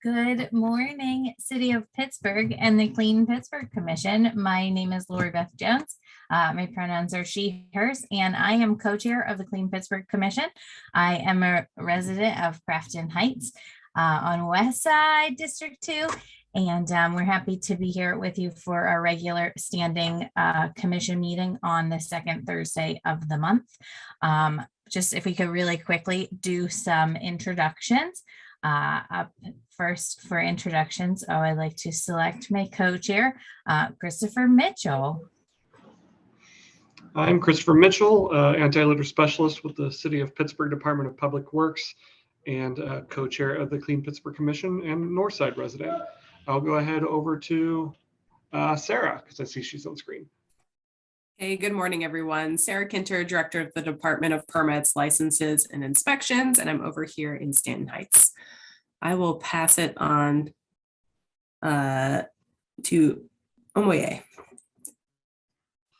Good morning, City of Pittsburgh and the Clean Pittsburgh Commission. My name is Lori Beth Jones. My pronouns are she, hers, and I am co-chair of the Clean Pittsburgh Commission. I am a resident of Crafton Heights on West Side District 2, and we're happy to be here with you for our regular standing commission meeting on the second Thursday of the month. Just if we could really quickly do some introductions. Up first for introductions, I'd like to select my co-chair, Christopher Mitchell. I'm Christopher Mitchell, anti-litter specialist with the City of Pittsburgh Department of Public Works and co-chair of the Clean Pittsburgh Commission and Northside resident. I'll go ahead over to Sarah because I see she's on screen. Hey, good morning, everyone. Sarah Kinter, Director of the Department of Permits, Licenses, and Inspections, and I'm over here in Stanton Heights. I will pass it on to Omoye.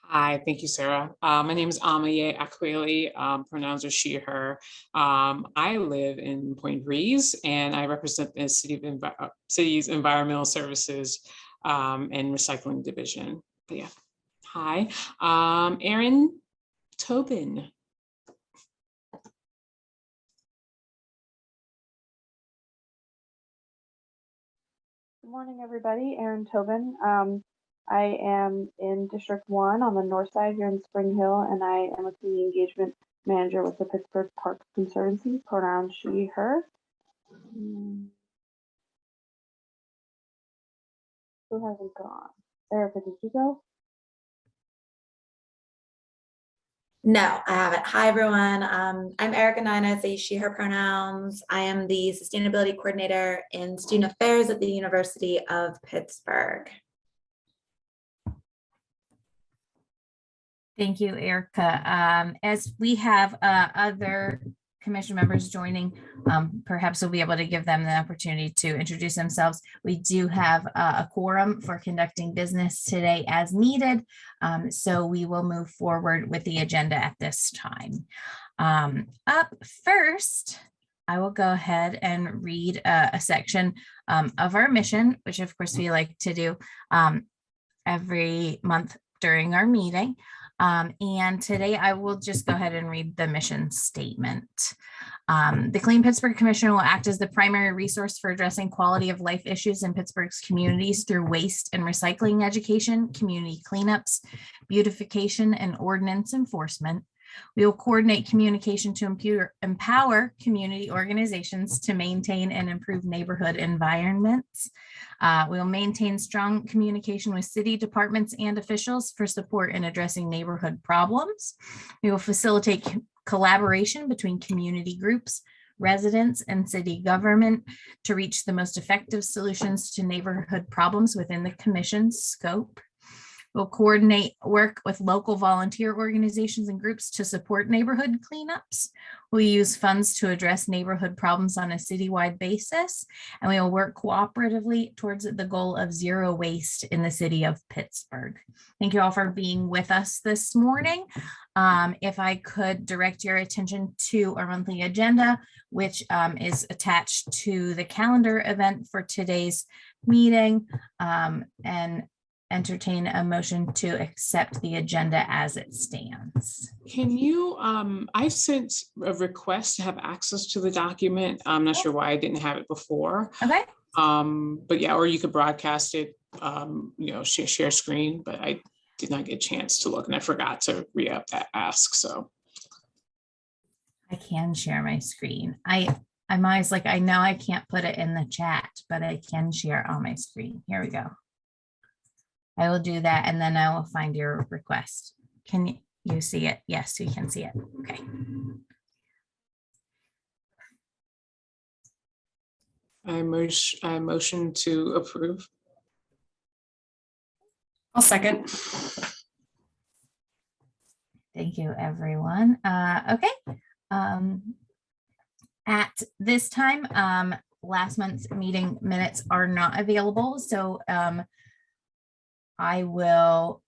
Hi, thank you, Sarah. My name is Amaye Akweli, pronouns are she, her. I live in Point Breeze, and I represent the city's Environmental Services and Recycling Division. But yeah. Hi, Erin Tobin. Good morning, everybody. Erin Tobin. I am in District 1 on the north side here in Spring Hill, and I am a community engagement manager with the Pittsburgh Parks Conservancy, pronouns she, her. Who hasn't gone? Erica, did you go? No, I haven't. Hi, everyone. I'm Erica Nina, say she, her pronouns. I am the sustainability coordinator in student affairs at the University of Pittsburgh. Thank you, Erica. As we have other commission members joining, perhaps we'll be able to give them the opportunity to introduce themselves. We do have a quorum for conducting business today as needed, so we will move forward with the agenda at this time. Up first, I will go ahead and read a section of our mission, which of course we like to do every month during our meeting. And today I will just go ahead and read the mission statement. The Clean Pittsburgh Commission will act as the primary resource for addressing quality of life issues in Pittsburgh's communities through waste and recycling education, community cleanups, beautification, and ordinance enforcement. We will coordinate communication to empower community organizations to maintain and improve neighborhood environments. We will maintain strong communication with city departments and officials for support in addressing neighborhood problems. We will facilitate collaboration between community groups, residents, and city government to reach the most effective solutions to neighborhood problems within the commission's scope. We'll coordinate work with local volunteer organizations and groups to support neighborhood cleanups. We use funds to address neighborhood problems on a citywide basis, and we will work cooperatively towards the goal of zero waste in the city of Pittsburgh. Thank you all for being with us this morning. If I could direct your attention to our monthly agenda, which is attached to the calendar event for today's meeting, and entertain a motion to accept the agenda as it stands. Can you, I sent a request to have access to the document. I'm not sure why I didn't have it before. Okay. But yeah, or you could broadcast it, share screen, but I did not get a chance to look and I forgot to re-up that ask, so. I can share my screen. I'm always like, I know I can't put it in the chat, but I can share on my screen. Here we go. I will do that, and then I will find your request. Can you see it? Yes, you can see it. Okay. I motion to approve. I'll second. Thank you, everyone. Okay. At this time, last month's meeting minutes are not available, so I will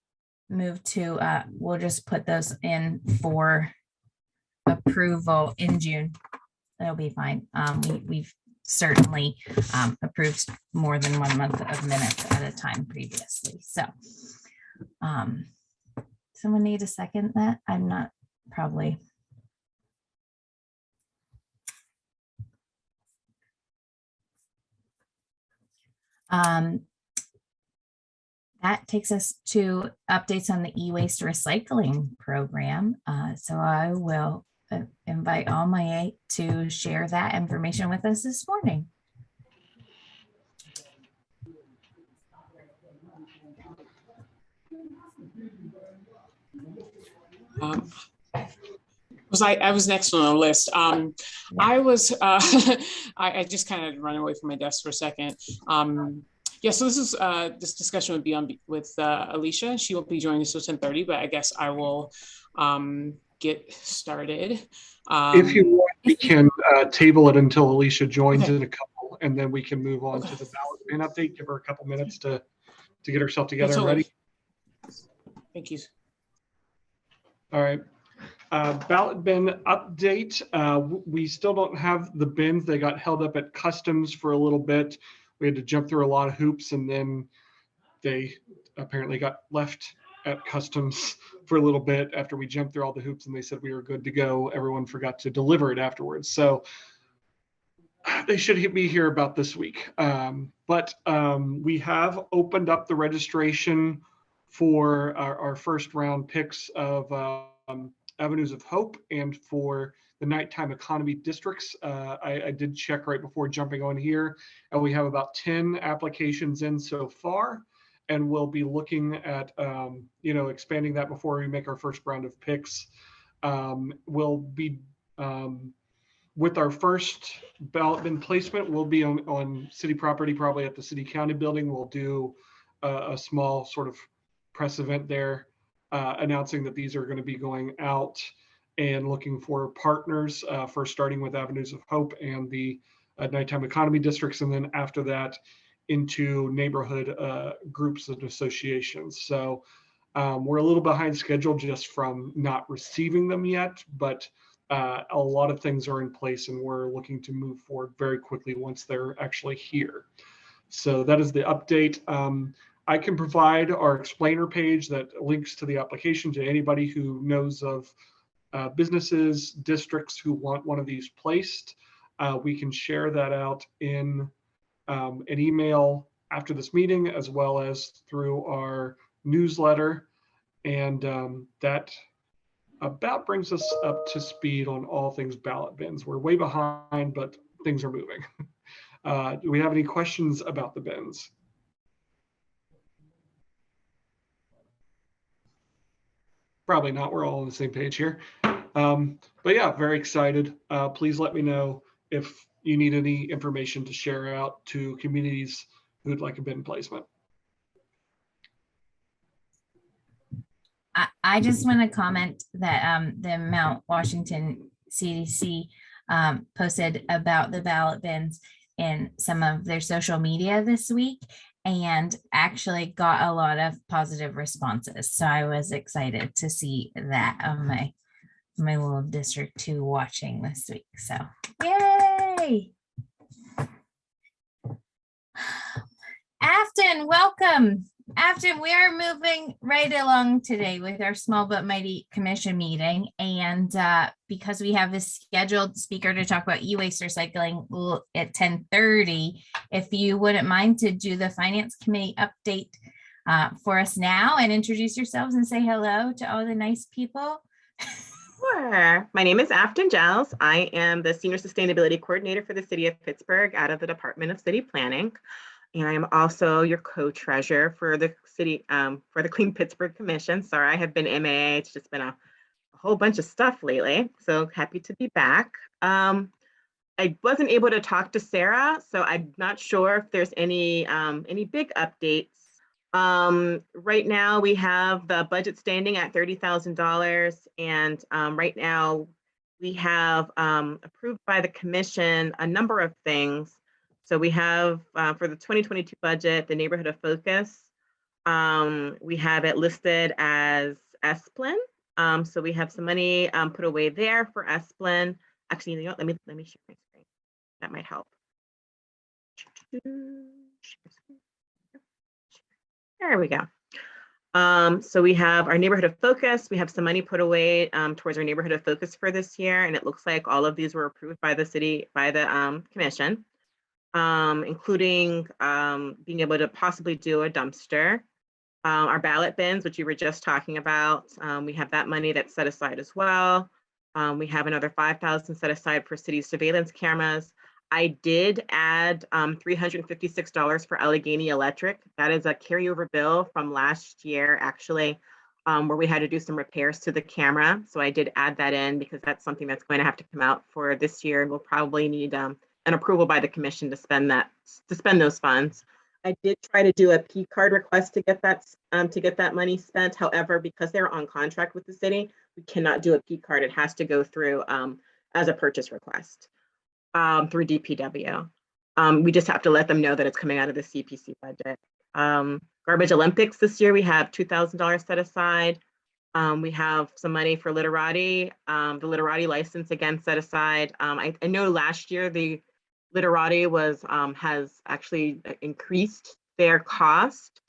move to, we'll just put those in for approval in June. That'll be fine. We've certainly approved more than 1 month of minutes at a time previously. So someone need to second that? I'm not probably. That takes us to updates on the e-waste recycling program. So I will invite Almaye to share that information with us this morning. I was next on the list. I was, I just kind of run away from my desk for a second. Yeah, so this discussion would be on with Alicia. She won't be joining us till 10:30, but I guess I will get started. If you want, we can table it until Alicia joins Okay. in a couple, and then we can move on to the ballot bin update. Give her a couple minutes to get herself together and ready. Thank you. All right. Ballot bin update. We still don't have the bins. They got held up at customs for a little bit. We had to jump through a lot of hoops, and then they apparently got left at customs for a little bit after we jumped through all the hoops, and they said we were good to go. Everyone forgot to deliver it afterwards. So they should be here about this week. But we have opened up the registration for our first round picks of Avenues of Hope and for the nighttime economy districts. I did check right before jumping on here, and we have about 10 applications in so far, and we'll be looking at expanding that before we make our first round of picks. We'll be with our first ballot bin placement, we'll be on city property, probably at the city county building. We'll do a small sort of press event there, announcing that these are going to be going out and looking for partners, first starting with Avenues of Hope and the nighttime economy districts, and then after that into neighborhood groups and associations. So we're a little behind schedule just from not receiving them yet, but a lot of things are in place, and we're looking to move forward very quickly once they're actually here. So that is the update. I can provide our explainer page that links to the application to anybody who knows of businesses, districts who want one of these placed. We can share that out in an email after this meeting, as well as through our newsletter. And that about brings us up to speed on all things ballot bins. We're way behind, but things are moving. Do we have any questions about the bins? Probably not. We're all on the same page here. But yeah, very excited. Please let me know if you need any information to share out to communities who'd like a bin placement. I just want to comment that the Mount Washington CDC posted about the ballot bins in some of their social media this week, and actually got a lot of positive responses. So I was excited to see that on my little District 2 watching this week. So yay! Afton, welcome. Afton, we are moving right along today with our small but mighty commission meeting. And because we have a scheduled speaker to talk about e-waste recycling at 10:30, if you wouldn't mind to do the finance committee update for us now and introduce yourselves and say hello to all the nice people. Sure. My name is Afton Giles. I am the Senior Sustainability Coordinator for the City of Pittsburgh out of the Department of City Planning. And I am also your co-treasurer for the city, for the Clean Pittsburgh Commission. Sorry, I have been MAA. It's just been a whole bunch of stuff lately. So happy to be back. I wasn't able to talk to Sarah, so I'm not sure if there's any big updates. Right now we have the budget standing at $30,000, and right now we have approved by the commission a number of things. So we have for the 2022 budget, the neighborhood of focus. We have it listed as SPLN. So we have some money put away there for SPLN. Actually, you know, let me share my screen. That might help. There we go. So we have our neighborhood of focus. We have some money put away towards our neighborhood of focus for this year, and it looks like all of these were approved by the city, by the commission, including being able to possibly do a dumpster. Our ballot bins, which you were just talking about, we have that money that's set aside as well. We have another 5,000 set aside for city surveillance cameras. I did add $356 for Allegheny Electric. That is a carryover bill from last year, actually, where we had to do some repairs to the camera. So I did add that in because that's something that's going to have to come out for this year. And we'll probably need an approval by the commission to spend those funds. I did try to do a P card request to get that money spent. However, because they're on contract with the city, we cannot do a P card. It has to go through as a purchase request through DPW. We just have to let them know that it's coming out of the CPC budget. Garbage Olympics this year, we have $2,000 set aside. We have some money for literati, the literati license again set aside. I know last year the literati has actually increased their cost.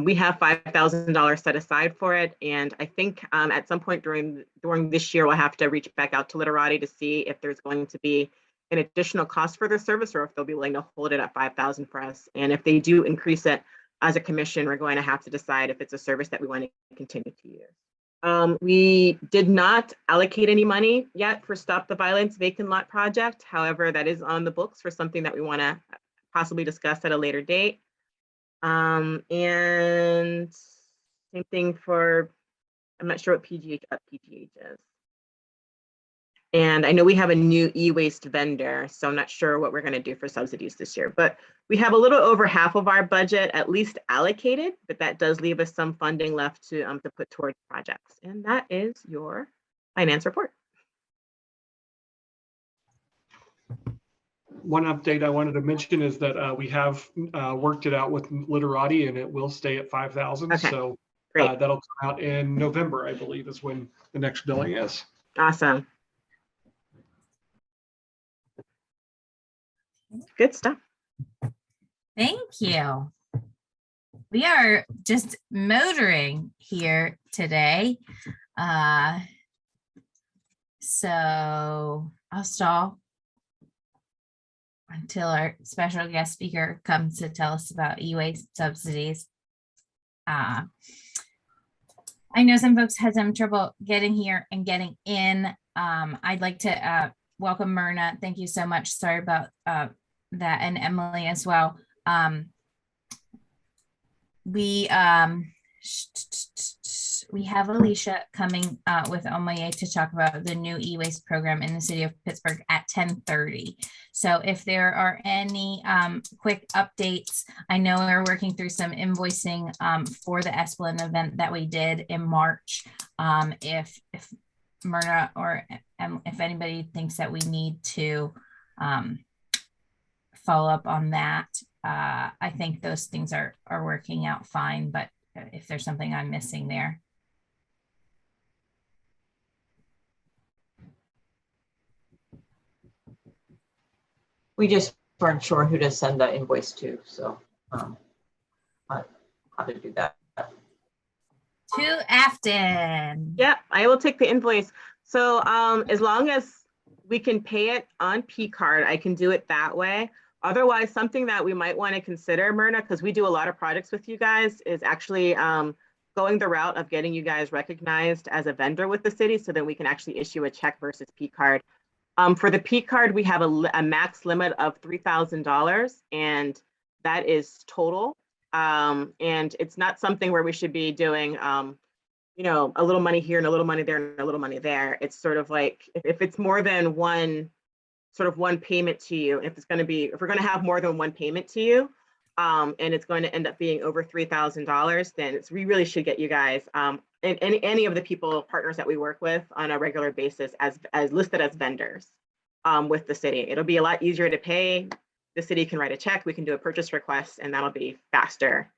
We have $5,000 set aside for it, and I think at some point during this year we'll have to reach back out to literati to see if there's going to be an additional cost for their service or if they'll be willing to hold it at $5,000 for us. And if they do increase it as a commission, we're going to have to decide if it's a service that we want to continue to use. We did not allocate any money yet for Stop the Violence Vacant Lot project. However, that is on the books for something that we want to possibly discuss at a later date. And same thing for, I'm not sure what PGH is. And I know we have a new e-waste vendor, so I'm not sure what we're going to do for subsidies this year, but we have a little over half of our budget at least allocated, but that does leave us some funding left to put towards projects. And that is your finance report. One update I wanted to mention is that we have worked it out with literati and it will stay at 5,000. Okay, So great. that'll come out in November, I believe, is when the next billing is. Awesome. Good stuff. Thank you. We are just motoring here today. So I'll stall until our special guest speaker comes to tell us about e-waste subsidies. I know some folks had some trouble getting here and getting in. I'd like to welcome Myrna. Thank you so much. Sorry about that, and Emily as well. We have Alicia coming with Omoye to talk about the new e-waste program in the city of Pittsburgh at 10:30. So if there are any quick updates, I know we're working through some invoicing for the Esplin event that we did in March. If Myrna or if anybody thinks that we need to follow up on that, I think those things are working out fine, but if there's something I'm missing there. We just weren't sure who to send the invoice to, so how to do that. To Afton. Yeah, I will take the invoice. So as long as we can pay it on P card, I can do it that way. Otherwise, something that we might want to consider, Myrna, because we do a lot of projects with you guys, is actually going the route of getting you guys recognized as a vendor with the city so that we can actually issue a check versus P card. For the P card, we have a max limit of $3,000, and that is total. And it's not something where we should be doing, you know, a little money here and a little money there and a little money there. It's sort of like if it's more than one payment to you, if we're going to have more than one payment to you, and it's going to end up being over $3,000, then we really should get you guys and any of the partners that we work with on a regular basis as listed as vendors with the city. It'll be a lot easier to pay. The city can write a check, we can do a purchase request, and that'll be faster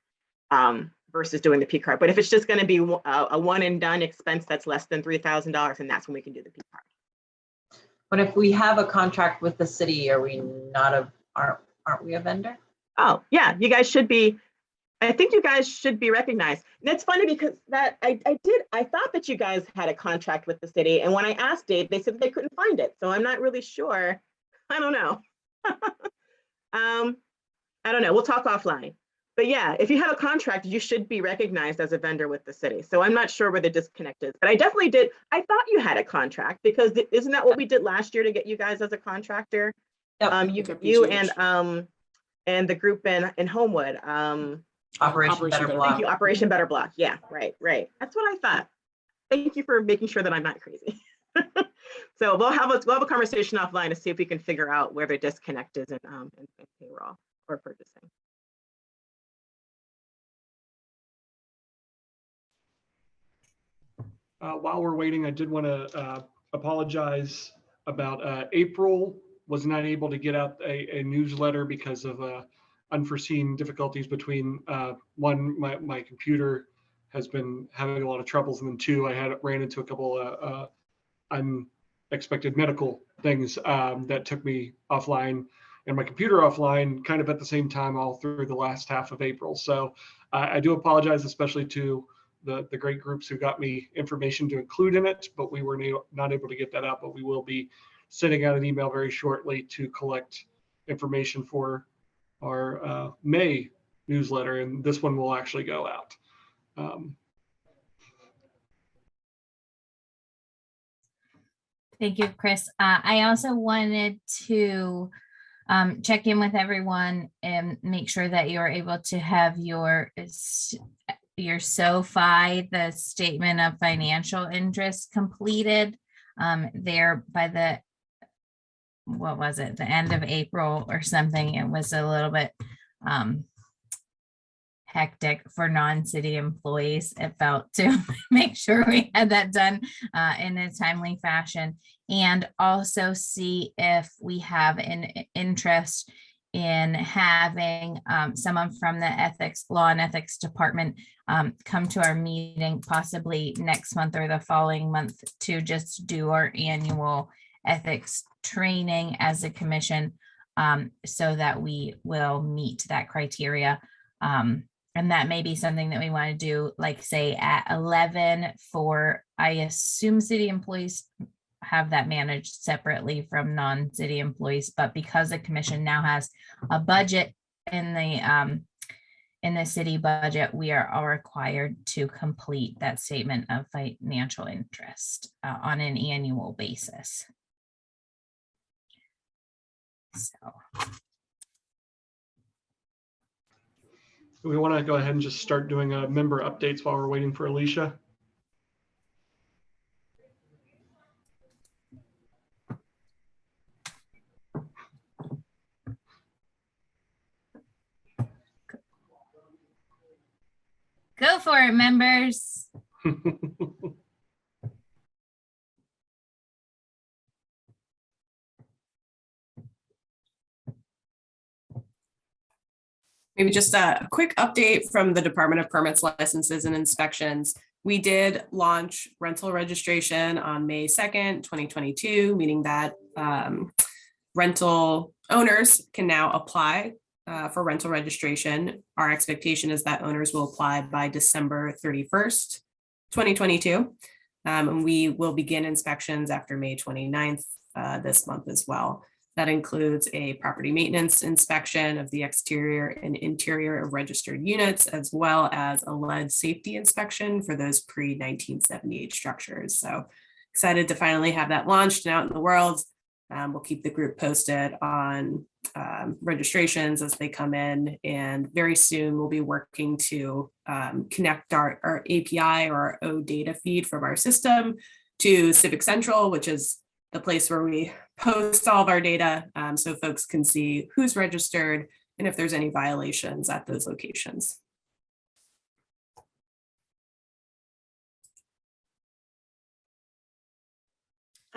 versus doing the P card. But if it's just going to be a one and done expense that's less than $3,000, and that's when we can do the P card. But if we have a contract with the city, are we not aren't we a vendor? Oh, yeah, you guys should be, I think you guys should be recognized. And it's funny because that I thought that you guys had a contract with the city. And when I asked Dave, they said they couldn't find it. So I'm not really sure. I don't know. I don't know. We'll talk offline. But yeah, if you have a contract, you should be recognized as a vendor with the city. So I'm not sure where the disconnect is, but I definitely did. I thought you had a contract because isn't that what we did last year to get you guys as a contractor? Yep. You and the group in Homewood. Operation Better Thank Block. you, Operation Better Block. Yeah, right. That's what I thought. Thank you for making sure that I'm not crazy. So we'll have a conversation offline to see if we can figure out where the disconnect is in payroll or purchasing. While we're waiting, I did want to apologize about April was not able to get out a newsletter because of unforeseen difficulties between one, my computer has been having a lot of troubles, and then two, I ran into a couple unexpected medical things that took me offline and my computer offline kind of at the same time all through the last half of April. So I do apologize, especially to the great groups who got me information to include in it, but we were not able to get that out. But we will be sending out an email very shortly to collect information for our May newsletter, and this one will actually go out. Thank you, Chris. I also wanted to check in with everyone and make sure that you're able to have your SOFI, the statement of financial interest, completed there by the, what was it, the end of April or something. It was a little bit hectic for non-city employees. It felt to make sure we had that done in a timely fashion, and also see if we have an interest in having someone from the law and ethics department come to our meeting possibly next month or the following month to just do our annual ethics training as a commission, so that we will meet that criteria. And that may be something that we want to do, like say at 11 for, I assume city employees have that managed separately from non-city employees, but because the commission now has a budget in the city budget, we are all required to complete that statement of financial interest on an annual basis. So. We want to go ahead and just start doing member updates while we're waiting for Alicia. Go for it, members. Maybe just a quick update from the Department of Permits, Licenses, and Inspections. We did launch rental registration on May 2nd, 2022, meaning that rental owners can now apply for rental registration. Our expectation is that owners will apply by December 31st, 2022. And we will begin inspections after May 29th this month as well. That includes a property maintenance inspection of the exterior and interior of registered units, as well as a lead safety inspection for those pre-1978 structures. So excited to finally have that launched and out in the world. We'll keep the group posted on registrations as they come in, and very soon we'll be working to connect our API or our O data feed from our system to Civic Central, which is the place where we post all of our data, so folks can see who's registered and if there's any violations at those locations.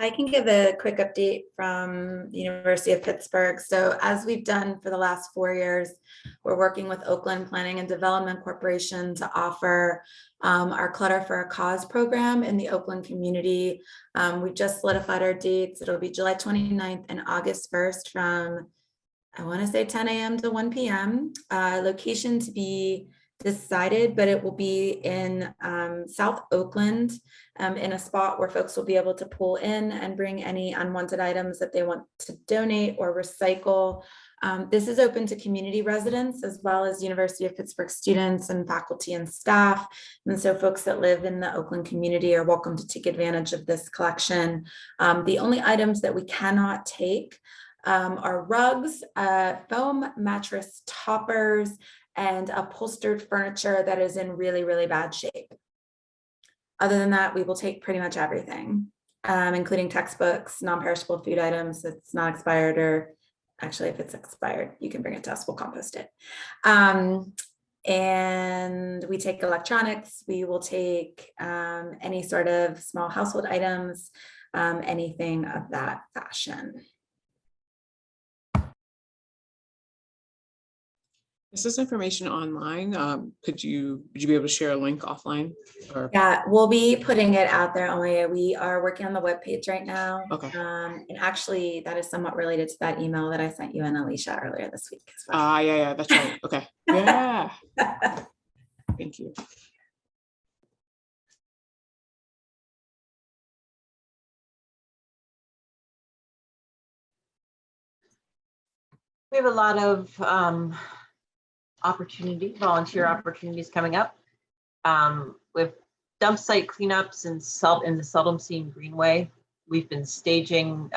I can give a quick update from the University of Pittsburgh. So as we've done for the last 4 years, we're working with Oakland Planning and Development Corporation to offer our Clutter for a Cause program in the Oakland community. We've just solidified our dates. It'll be July 29th and August 1st from I want to say 10 a.m. to 1 p.m. Location to be decided, but it will be in South Oakland, in a spot where folks will be able to pull in and bring any unwanted items that they want to donate or recycle. This is open to community residents as well as University of Pittsburgh students and faculty and staff. And so folks that live in the Oakland community are welcome to take advantage of this collection. The only items that we cannot take are rugs, foam mattress toppers, and upholstered furniture that is in really, really bad shape. Other than that, we will take pretty much everything, including textbooks, non-perishable food items that's not expired, or actually if it's expired, you can bring it to us, we'll compost it. And we take electronics, we will take any sort of small household items, anything of that fashion. Is this information online? Would you be able to share a link offline? Or? Yeah, we'll be putting it out there only. We are working on the webpage right now. Okay. And actually that is somewhat related to that email that I sent you and Alicia earlier this week as well. Yeah, that's right. Okay. Yeah. Thank you. We have a lot of volunteer opportunities coming up. With dump site cleanups in the seldom seen Greenway. We've been staging,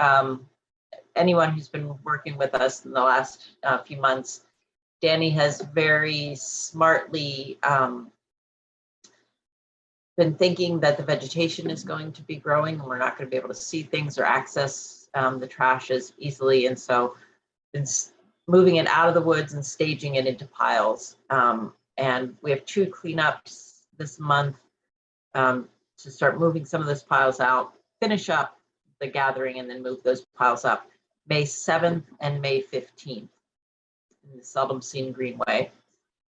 anyone who's been working with us in the last few months, Danny has very smartly been thinking that the vegetation is going to be growing and we're not going to be able to see things or access the trash as easily. And so been moving it out of the woods and staging it into piles. And we have 2 cleanups this month to start moving some of those piles out, finish up the gathering, and then move those piles up. May 7th and May 15th in the seldom seen Greenway.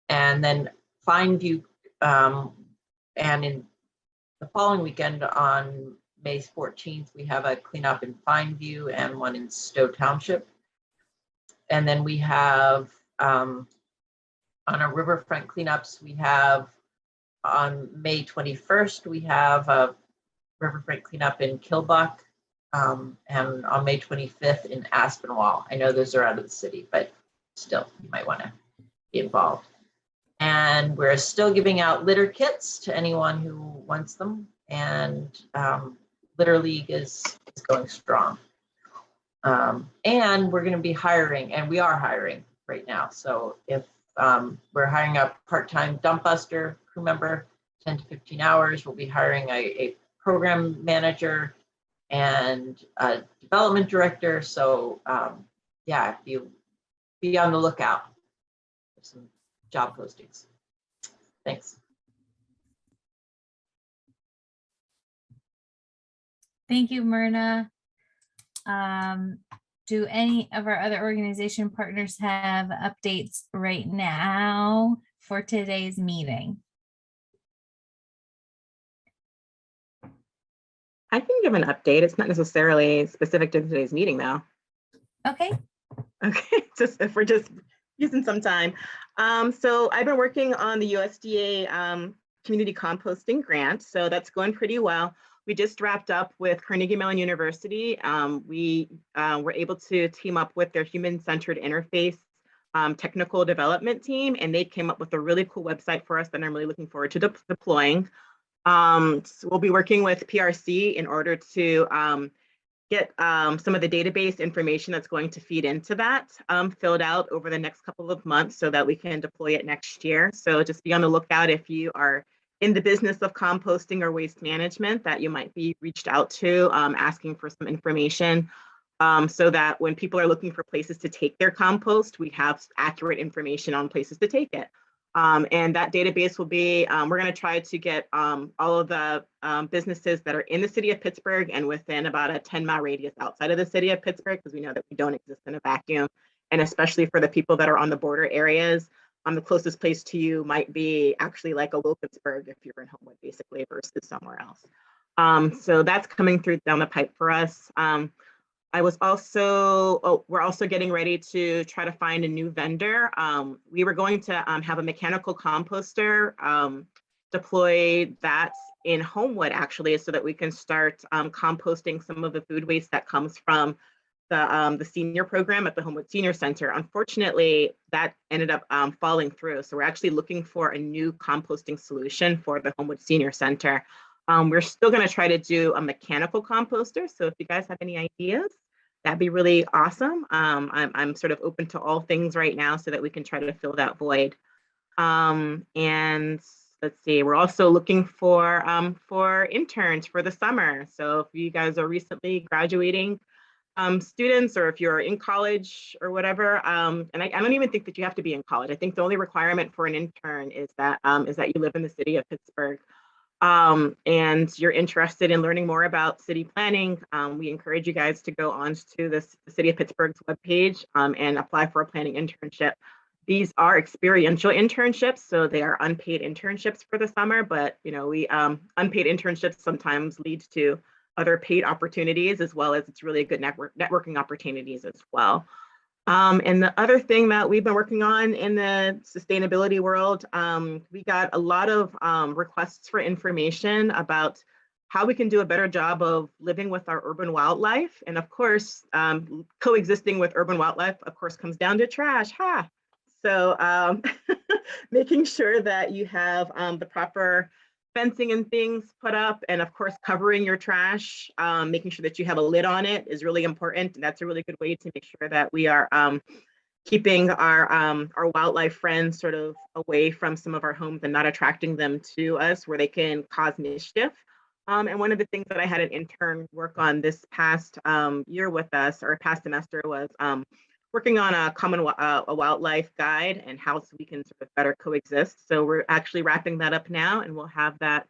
And then Fineview, and in the following weekend on May 14th, we have a cleanup in Fineview and one in Stowe Township. And then we have, on our riverfront cleanups, we have on May 21st, we have a riverfront cleanup in Kilbuck, and on May 25th in Aspinwall. I know those are out of the city, but still, you might want to be involved. And we're still giving out litter kits to anyone who wants them. And Litter League is going strong. And we're going to be hiring, and we are hiring right now. So if we're hiring a part-time dump buster crew member, 10 to 15 hours, we'll be hiring a program manager and a development director. So yeah, if you be on the lookout for some job postings. Thanks. Thank you, Myrna. Do any of our other organization partners have updates right now for today's meeting? I can give an update. It's not necessarily specific to today's meeting though. Okay. Okay, just if we're just using some time. So I've been working on the USDA community composting grant. So that's going pretty well. We just wrapped up with Carnegie Mellon University. We were able to team up with their human-centered interface technical development team, and they came up with a really cool website for us that I'm really looking forward to deploying. So we'll be working with PRC in order to get some of the database information that's going to feed into that filled out over the next couple of months so that we can deploy it next year. So just be on the lookout if you are in the business of composting or waste management, that you might be reached out to asking for some information so that when people are looking for places to take their compost, we have accurate information on places to take it. And that database will be, we're going to try to get all of the businesses that are in the city of Pittsburgh and within about a 10-mile radius outside of the city of Pittsburgh, because we know that we don't exist in a vacuum. And especially for the people that are on the border areas, the closest place to you might be actually like a Wilkinsburg if you're in Homewood, basically, versus somewhere else. So that's coming through down the pipe for us. we're also getting ready to try to find a new vendor. We were going to have a mechanical composter deploy that in Homewood, actually, so that we can start composting some of the food waste that comes from the senior program at the Homewood Senior Center. Unfortunately, that ended up falling through. So we're actually looking for a new composting solution for the Homewood Senior Center. We're still going to try to do a mechanical composter. So if you guys have any ideas, that'd be really awesome. I'm sort of open to all things right now so that we can try to fill that void. And let's see, we're also looking for interns for the summer. So if you guys are recently graduating students, or if you're in college or whatever, and I don't even think that you have to be in college. I think the only requirement for an intern is that you live in the city of Pittsburgh. And you're interested in learning more about city planning, we encourage you guys to go on to the City of Pittsburgh's webpage and apply for a planning internship. These are experiential internships, so they are unpaid internships for the summer, but we unpaid internships sometimes lead to other paid opportunities, as well as it's really a good networking opportunities as well. And the other thing that we've been working on in the sustainability world, we got a lot of requests for information about how we can do a better job of living with our urban wildlife. And of course, coexisting with urban wildlife, of course, comes down to trash. So making sure that you have the proper fencing and things put up, and of course covering your trash, making sure that you have a lid on it is really important. And that's a really good way to make sure that we are keeping our wildlife friends sort of away from some of our homes and not attracting them to us where they can cause mischief. And one of the things that I had an intern work on this past year with us, or past semester, was working on a wildlife guide and how we can sort of better coexist. So we're actually wrapping that up now, and we'll have that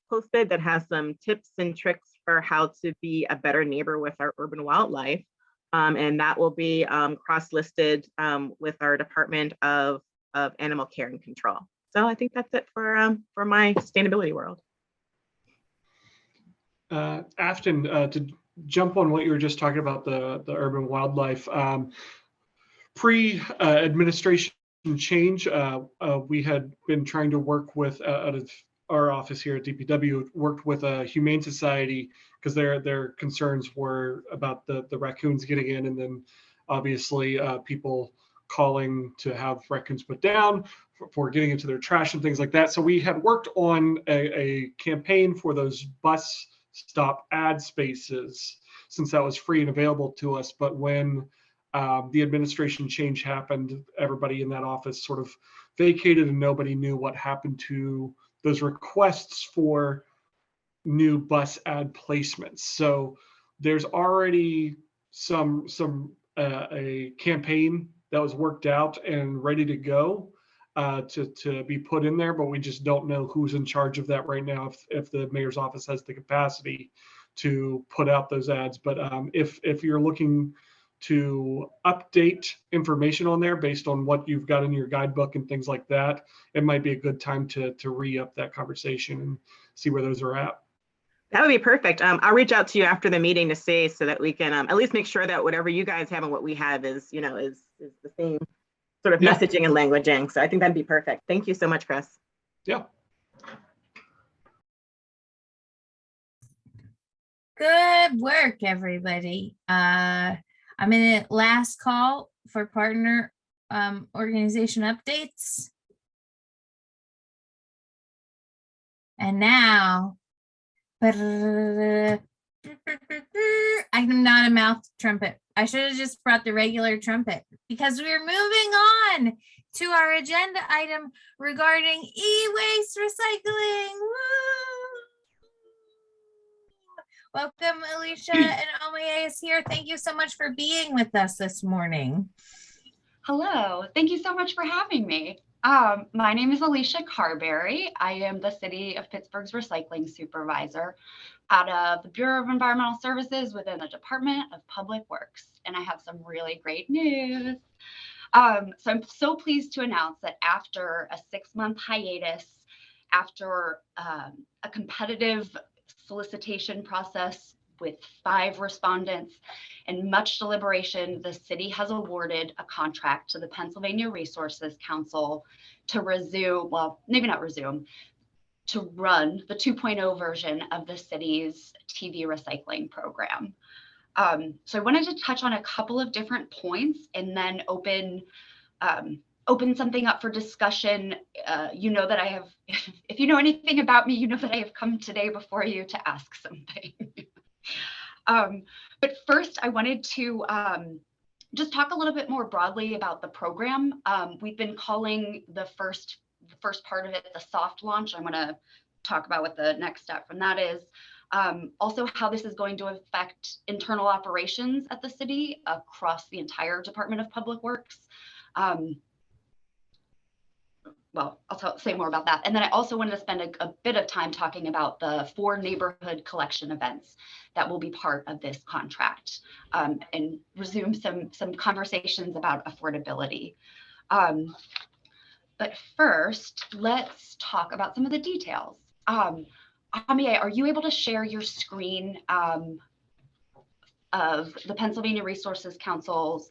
posted that has some tips and tricks for how to be a better neighbor with our urban wildlife. And that will be cross-listed with our Department of Animal Care and Control. So I think that's it for my sustainability world. Afton, to jump on what you were just talking about, the urban wildlife, pre-administration change, we had been trying to work with, out of our office here at DPW, worked with a humane society because their concerns were about the raccoons getting in, and then obviously people calling to have raccoons put down for getting into their trash and things like that. So we had worked on a campaign for those bus stop ad spaces, since that was free and available to us. But when the administration change happened, everybody in that office sort of vacated, and nobody knew what happened to those requests for new bus ad placements. So there's already a campaign that was worked out and ready to go to be put in there, but we just don't know who's in charge of that right now, if the mayor's office has the capacity to put out those ads. But if you're looking to update information on there based on what you've got in your guidebook and things like that, it might be a good time to re-up that conversation and see where those are at. That would be perfect. I'll reach out to you after the meeting to see, so that we can at least make sure that whatever you guys have and what we have is the same sort of messaging and languaging. So I think that'd be perfect. Thank you so much, Chris. Yeah. Good work, everybody. I'm in the last call for partner organization updates. And now, I'm not a mouth trumpet. I should have just brought the regular trumpet, because we're moving on to our agenda item regarding e-waste recycling. Woo! Welcome, Alicia and Omiye is here. Thank you so much for being with us this morning. Hello, thank you so much for having me. My name is Alicia Carberry. I am the City of Pittsburgh's recycling supervisor out of the Bureau of Environmental Services within the Department of Public Works. And I have some really great news. So I'm so pleased to announce that after a 6-month hiatus, after a competitive solicitation process with 5 respondents and much deliberation, the city has awarded a contract to the Pennsylvania Resources Council to resume, well, maybe not resume, to run the 2.0 version of the city's TV recycling program. So I wanted to touch on a couple of different points and then open something up for discussion. You know that I have, if you know anything about me, you know that I have come today before you to ask something. But first, I wanted to just talk a little bit more broadly about the program. We've been calling the first part of it the soft launch. I want to talk about what the next step from that is. Also, how this is going to affect internal operations at the city across the entire Department of Public Works. Well, I'll say more about that. And then I also wanted to spend a bit of time talking about the 4 neighborhood collection events that will be part of this contract, and resume some conversations about affordability. But first, let's talk about some of the details. Amiye, are you able to share your screen of the Pennsylvania Resources Council's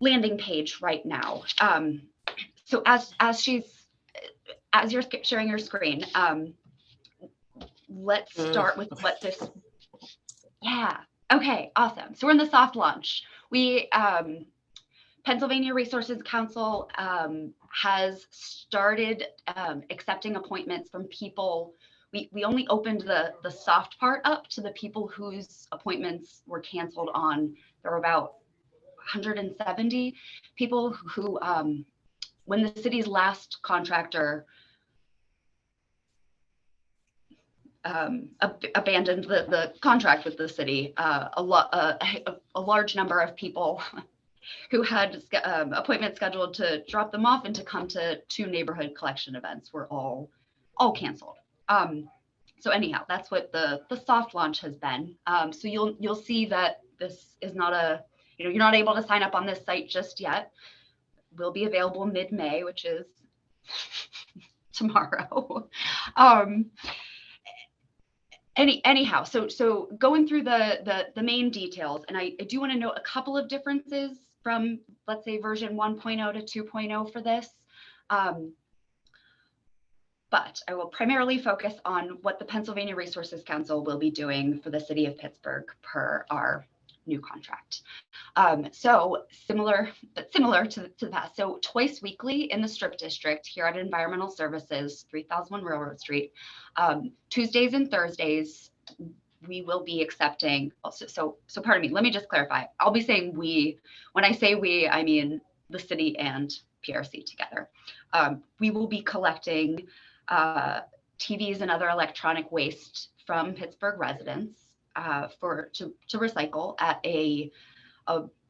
landing page right now? So as you're sharing your screen, let's start with what this, yeah, okay, awesome. So we're in the soft launch. We, Pennsylvania Resources Council has started accepting appointments from people. We only opened the soft part up to the people whose appointments were canceled on. There were about 170 people who, when the city's last contractor abandoned the contract with the city, a large number of people who had appointments scheduled to drop them off and to come to 2 neighborhood collection events were all canceled. So anyhow, that's what the soft launch has been. So you'll see that this is not you're not able to sign up on this site just yet. Will be available mid-May, which is tomorrow. Anyhow, so going through the main details, and I do want to note a couple of differences from, let's say, version 1.0 to 2.0 for this. But I will primarily focus on what the Pennsylvania Resources Council will be doing for the city of Pittsburgh per our new contract. So similar to that. So twice weekly in the Strip District here at Environmental Services, 3001 Railroad Street, Tuesdays and Thursdays, we will be accepting. So pardon me, let me just clarify. I'll be saying we. When I say we, I mean the city and PRC together. We will be collecting TVs and other electronic waste from Pittsburgh residents to recycle at a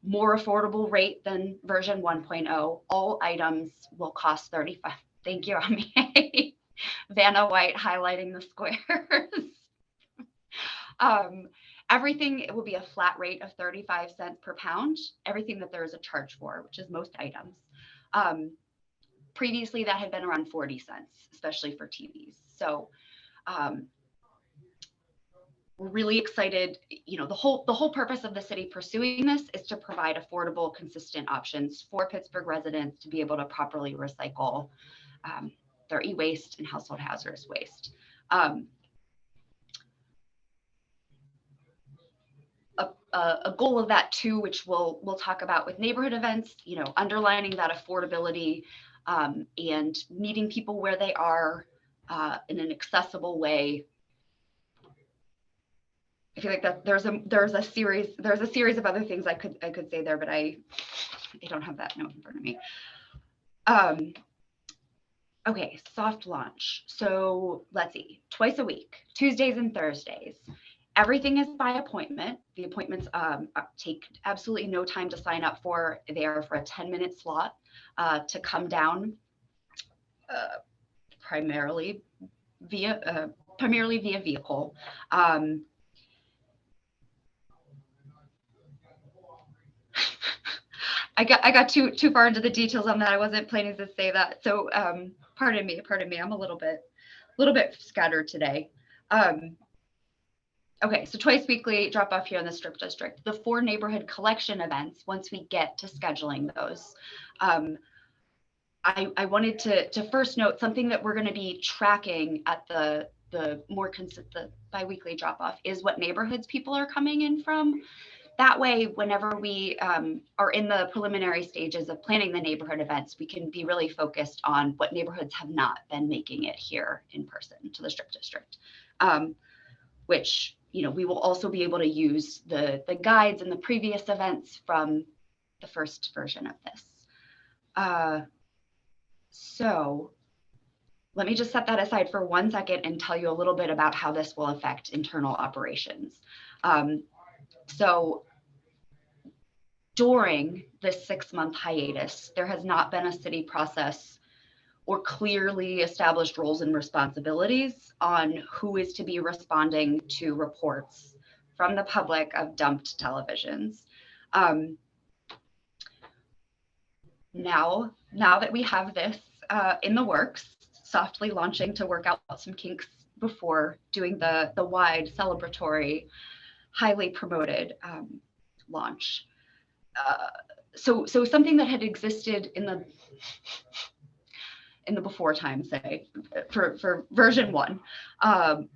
more affordable rate than version 1.0. All items will cost $35. Thank you, Ami. Vanna White highlighting the squares. Everything will be a flat rate of 35 cents per pound. Everything that there is a charge for, which is most items. Previously, that had been around 40 cents, especially for TVs. So we're really excited. You know, the whole purpose of the city pursuing this is to provide affordable, consistent options for Pittsburgh residents to be able to properly recycle their e-waste and household hazardous waste. A goal of that too, which we'll talk about with neighborhood events, you know, underlining that affordability and meeting people where they are in an accessible way. I feel like that there's a series of other things I could say there, but I don't have that note in front of me. Okay, soft launch. So let's see, twice a week, Tuesdays and Thursdays. Everything is by appointment. The appointments take absolutely no time to sign up for. They are for a 10-minute slot to come down, primarily via vehicle. I got too far into the details on that. I wasn't planning to say that. So pardon me. I'm a little bit scattered today. Okay, so twice weekly drop off here in the Strip District. The 4 neighborhood collection events, once we get to scheduling those, I wanted to first note something that we're going to be tracking at the more consistent biweekly drop off is what neighborhoods people are coming in from. That way, whenever we are in the preliminary stages of planning the neighborhood events, we can be really focused on what neighborhoods have not been making it here in person to the Strip District, which, you know, we will also be able to use the guides and the previous events from the first version of this. So let me just set that aside for 1 second and tell you a little bit about how this will affect internal operations. So during this 6-month hiatus, there has not been a city process or clearly established roles and responsibilities on who is to be responding to reports from the public of dumped televisions. Now that we have this in the works, softly launching to work out some kinks before doing the wide celebratory, highly promoted launch. So something that had existed in the before time, say, for version 1,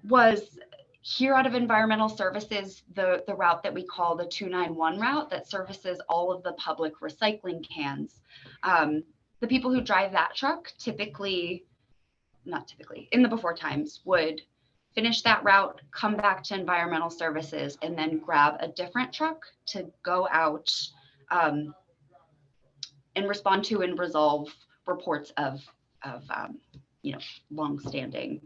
was here out of environmental services, the route that we call the 291 route that services all of the public recycling cans. The people who drive that truck not typically, in the before times, would finish that route, come back to environmental services, and then grab a different truck to go out and respond to and resolve reports of you know, longstanding.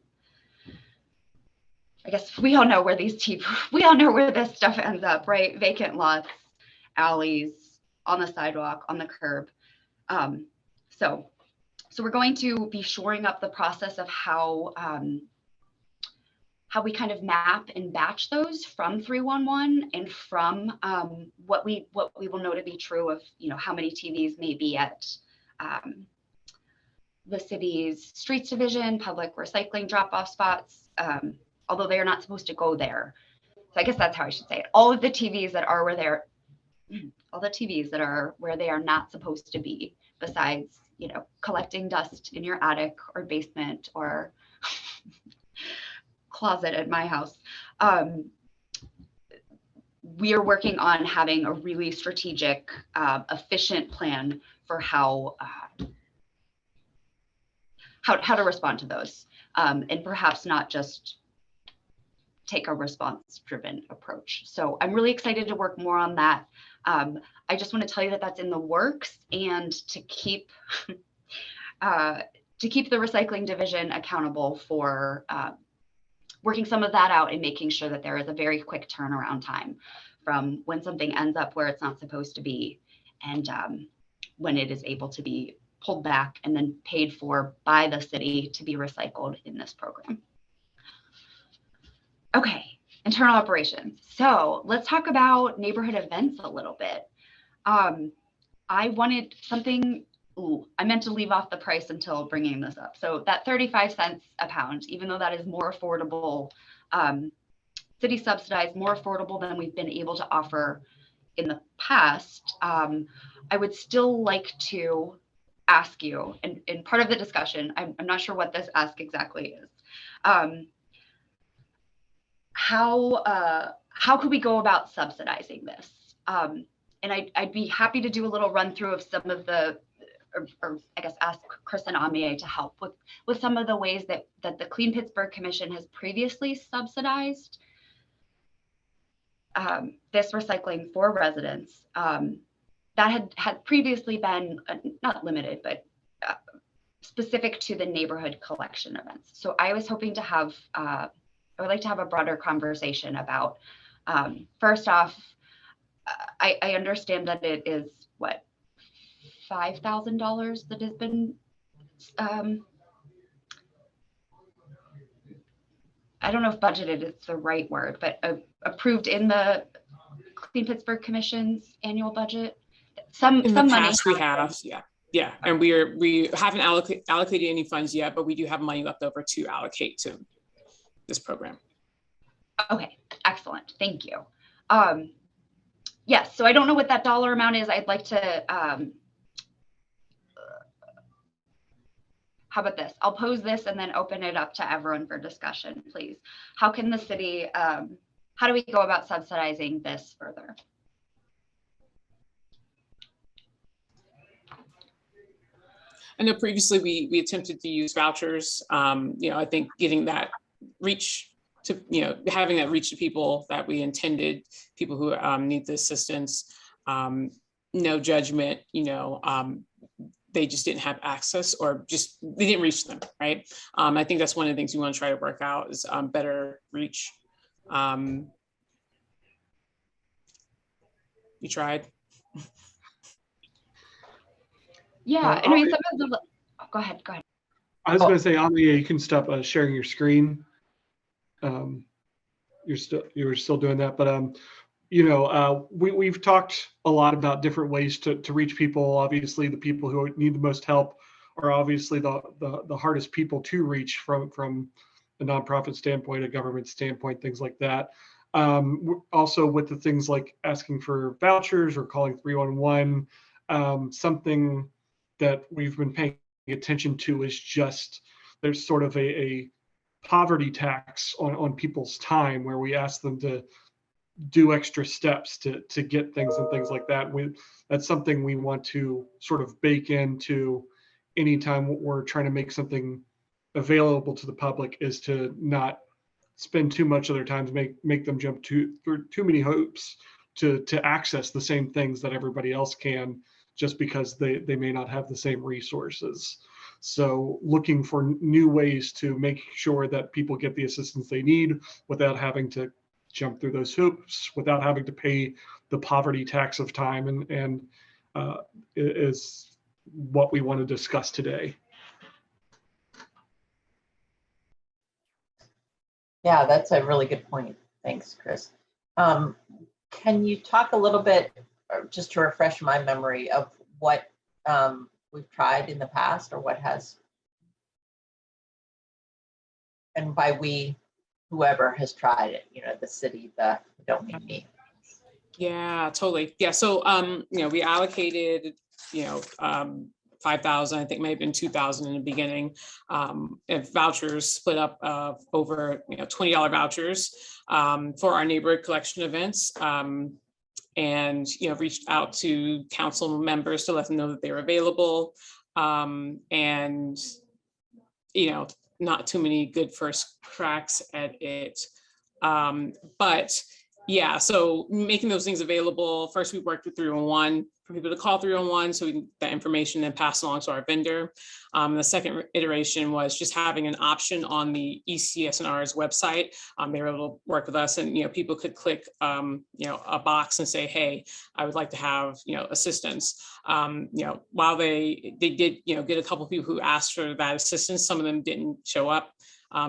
I guess we all know where this stuff ends up, right? Vacant lots, alleys, on the sidewalk, on the curb. So we're going to be shoring up the process of how we kind of map and batch those from 311 and from what we will know to be true of, you know, how many TVs may be at the city's streets division, public recycling drop-off spots, although they are not supposed to go there. So I guess that's how I should say it. All of the TVs that are where they are not supposed to be, besides, you know, collecting dust in your attic or basement or closet at my house. We are working on having a really strategic, efficient plan for how to respond to those, and perhaps not just take a response-driven approach. So I'm really excited to work more on that. I just want to tell you that that's in the works, and to keep the recycling division accountable for working some of that out and making sure that there is a very quick turnaround time from when something ends up where it's not supposed to be, and when it is able to be pulled back and then paid for by the city to be recycled in this program. Okay, internal operations. So let's talk about neighborhood events a little bit. I wanted something, I meant to leave off the price until bringing this up. So that 35 cents a pound, even though that is more affordable, city subsidized, more affordable than we've been able to offer in the past, I would still like to ask you, and part of the discussion, I'm not sure what this ask exactly is, how could we go about subsidizing this? And I'd be happy to do a little run through of some of the, or I guess ask Chris and Amiye to help with some of the ways that the Clean Pittsburgh Commission has previously subsidized this recycling for residents. That had previously been not limited, but specific to the neighborhood collection events. So I was hoping to have, I would like to have a broader conversation about, first off, I understand that it is what, $5,000 that has been, I don't know if budgeted is the right word, but approved in the Clean Pittsburgh Commission's annual budget. Some money. Past we have, yeah, and we haven't allocated any funds yet, but we do have money left over to allocate to this program. Okay, excellent. Thank you. Yes, so I don't know what that dollar amount is. I'd like to, how about this? I'll pose this and then open it up to everyone for discussion, please. How can the city, how do we go about subsidizing this further? I know previously we attempted to use vouchers. I think getting that reach to, having that reach to people that we intended, people who need the assistance, no judgment, they just didn't have access or just, they didn't reach them, right? I think that's one of the things we want to try to work out is better reach. You tried? Yeah, and I mean, some of the, oh, go ahead. I was going to say, Amelia, you can stop sharing your screen. You're still doing that, but we've talked a lot about different ways to reach people. Obviously, the people who need the most help are obviously the hardest people to reach from a nonprofit standpoint, a government standpoint, things like that. Also with the things like asking for vouchers or calling 311, something that we've been paying attention to is just there's sort of a poverty tax on people's time where we ask them to do extra steps to get things and things like that. That's something we want to sort of bake into anytime we're trying to make something available to the public, is to not spend too much of their time to make them jump through too many hoops to access the same things that everybody else can, just because they may not have the same resources. So looking for new ways to make sure that people get the assistance they need without having to jump through those hoops, without having to pay the poverty tax of time, and is what we want to discuss today. Yeah, that's a really good point. Thanks, Chris. Can you talk a little bit, just to refresh my memory, of what we've tried in the past, or what has, and by we, whoever has tried it, the city, don't mean me. Yeah, totally. Yeah. So, we allocated, 5,000, I think maybe been 2,000 in the beginning, and vouchers split up over, $20 vouchers for our neighborhood collection events. And, reached out to council members to let them know that they were available. And, not too many good first cracks at it. But yeah, so making those things available. First, we worked with 311 for people to call 311, so we can get that information then pass along to our vendor. The second iteration was just having an option on the ECSNR's website. They were able to work with us, and people could click a box and say, hey, I would like to have assistance. While they did get a couple of people who asked for that assistance, some of them didn't show up.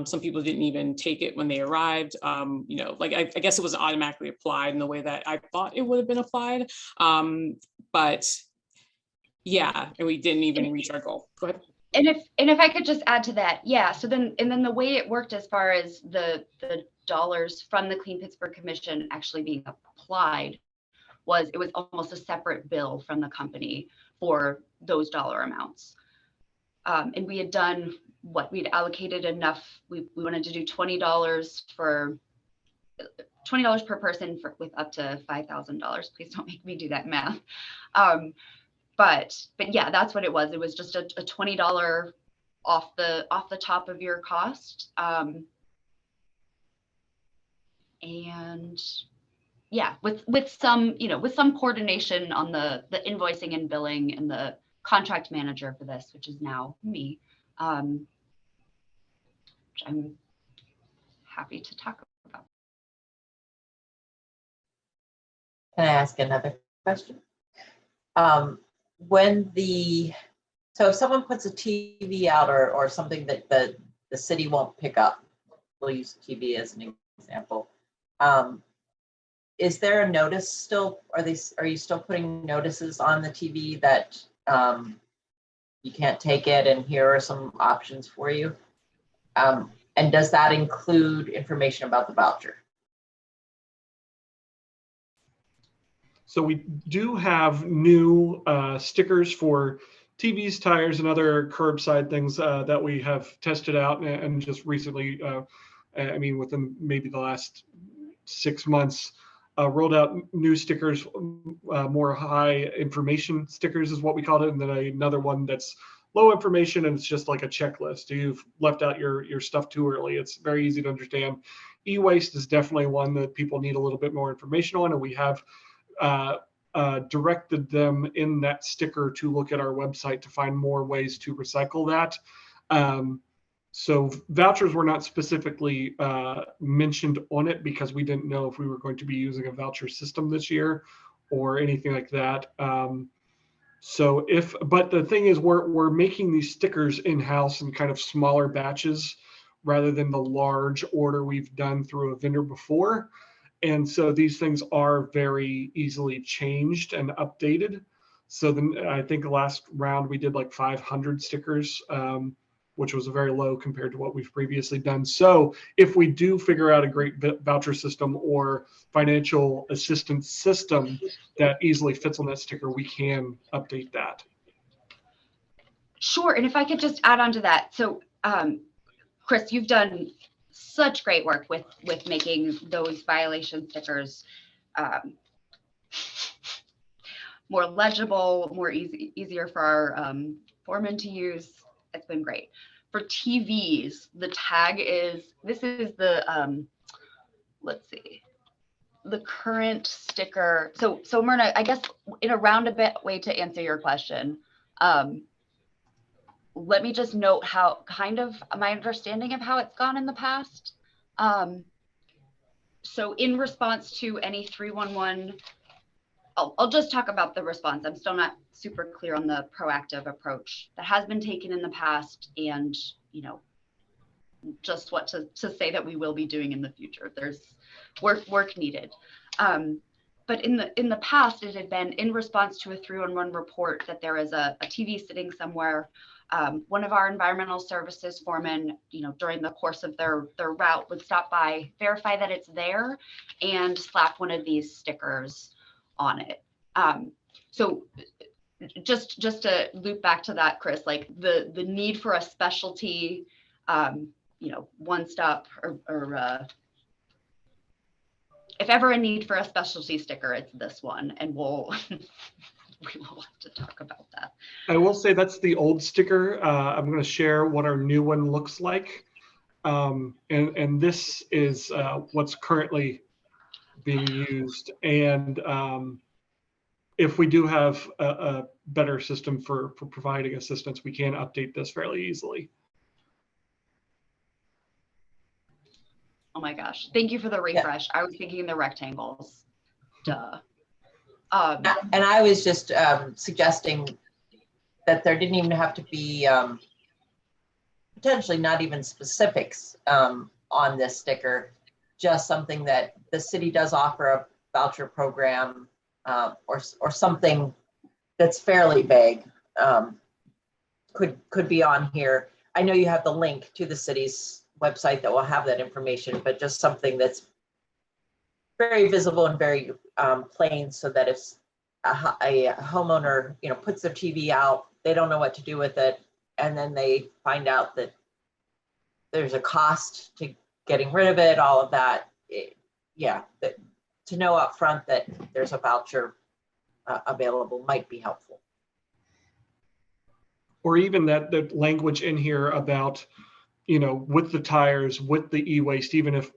Some people didn't even take it when they arrived. I guess it wasn't automatically applied in the way that I thought it would have been applied. But yeah, and we didn't even reach our goal. Go ahead. And if I could just add to that, yeah. So then the way it worked as far as the dollars from the Clean Pittsburgh Commission actually being applied was, it was almost a separate bill from the company for those dollar amounts. And we had done what we'd allocated enough. We wanted to do $20 per person with up to $5,000. Please don't make me do that math. But yeah, that's what it was. It was just a $20 off the top of your cost. And yeah, with some coordination on the invoicing and billing and the contract manager for this, which is now me. Which I'm happy to talk about. Can I ask another question? So if someone puts a TV out or something that the city won't pick up, we'll use TV as an example. Is there a notice still? Are you still putting notices on the TV that you can't take it, and here are some options for you? And does that include information about the voucher? So we do have new stickers for TVs, tires, and other curbside things that we have tested out and just recently, I mean, within maybe the last 6 months, rolled out new stickers, more high information stickers is what we called it, and then another one that's low information, and it's just like a checklist. You've left out your stuff too early. It's very easy to understand. E-waste is definitely one that people need a little bit more information on, and we have directed them in that sticker to look at our website to find more ways to recycle that. So vouchers were not specifically mentioned on it because we didn't know if we were going to be using a voucher system this year or anything like that. But the thing is, we're making these stickers in-house in kind of smaller batches rather than the large order we've done through a vendor before. And so these things are very easily changed and updated. So then I think last round we did like 500 stickers, which was very low compared to what we've previously done. So if we do figure out a great voucher system or financial assistance system that easily fits on that sticker, we can update that. Sure. And if I could just add on to that. So, Chris, you've done such great work with making those violation stickers more legible, more easier for our foremen to use. It's been great. For TVs, the tag this is the, let's see, the current sticker. So Myrna, I guess in a roundabout way to answer your question, let me just note how kind of my understanding of how it's gone in the past. So in response to any 311, I'll just talk about the response. I'm still not super clear on the proactive approach that has been taken in the past, and just what to say that we will be doing in the future. There's work needed. But in the past, it had been in response to a 311 report that there is a TV sitting somewhere. One of our environmental services foremen, during the course of their route would stop by, verify that it's there, and slap one of these stickers on it. So just to loop back to that, Chris, like the need for a specialty, one stop or if ever a need for a specialty sticker, it's this one, and we will have to talk about that. I will say that's the old sticker. I'm going to share what our new one looks like. And this is what's currently being used. And if we do have a better system for providing assistance, we can update this fairly easily. Oh my gosh. Thank you for the refresh. Yeah. I was thinking the rectangles. Duh. And I was just suggesting that there didn't even have to be potentially not even specifics on this sticker, just something that the city does offer a voucher program or something that's fairly vague could be on here. I know you have the link to the city's website that will have that information, but just something that's very visible and very plain, so that if a homeowner puts their TV out, they don't know what to do with it, and then they find out that there's a cost to getting rid of it, all of that. To know up front that there's a voucher available might be helpful. Or even the language in here about, with the tires, with the e-waste, even if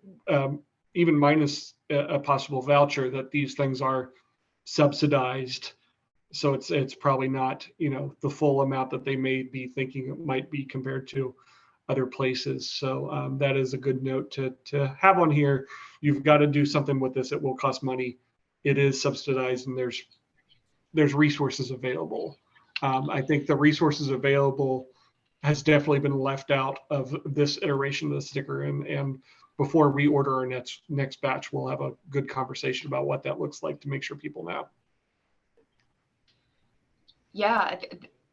even minus a possible voucher, that these things are subsidized. So it's probably not, the full amount that they may be thinking it might be compared to other places. So that is a good note to have on here. You've got to do something with this. It will cost money. It is subsidized, and there's resources available. I think the resources available has definitely been left out of this iteration of the sticker, and before we order our next batch, we'll have a good conversation about what that looks like to make sure people know. Yeah,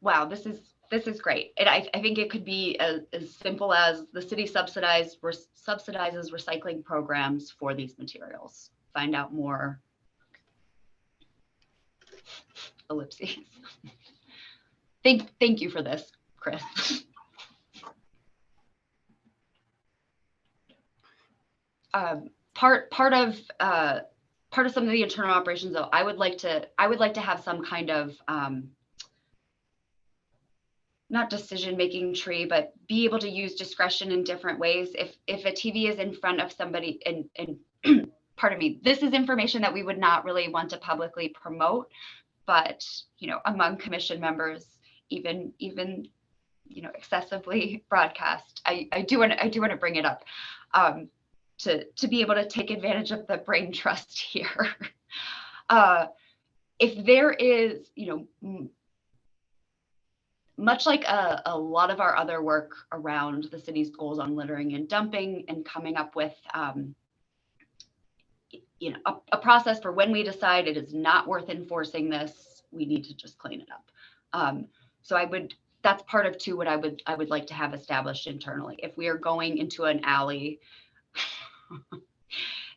wow, this is great. And I think it could be as simple as the city subsidizes recycling programs for these materials. Find out more. Ellipses. Thank you for this, Chris. Part of some of the internal operations, though, I would like to have some kind of not decision-making tree, but be able to use discretion in different ways. If a TV is in front of somebody, and pardon me, this is information that we would not really want to publicly promote, but among commission members, even excessively broadcast. I do want to bring it up to be able to take advantage of the brain trust here. If there is, much like a lot of our other work around the city's goals on littering and dumping and coming up with a process for when we decide it is not worth enforcing this, we need to just clean it up. So that's part of too what I would like to have established internally. If we are going into an alley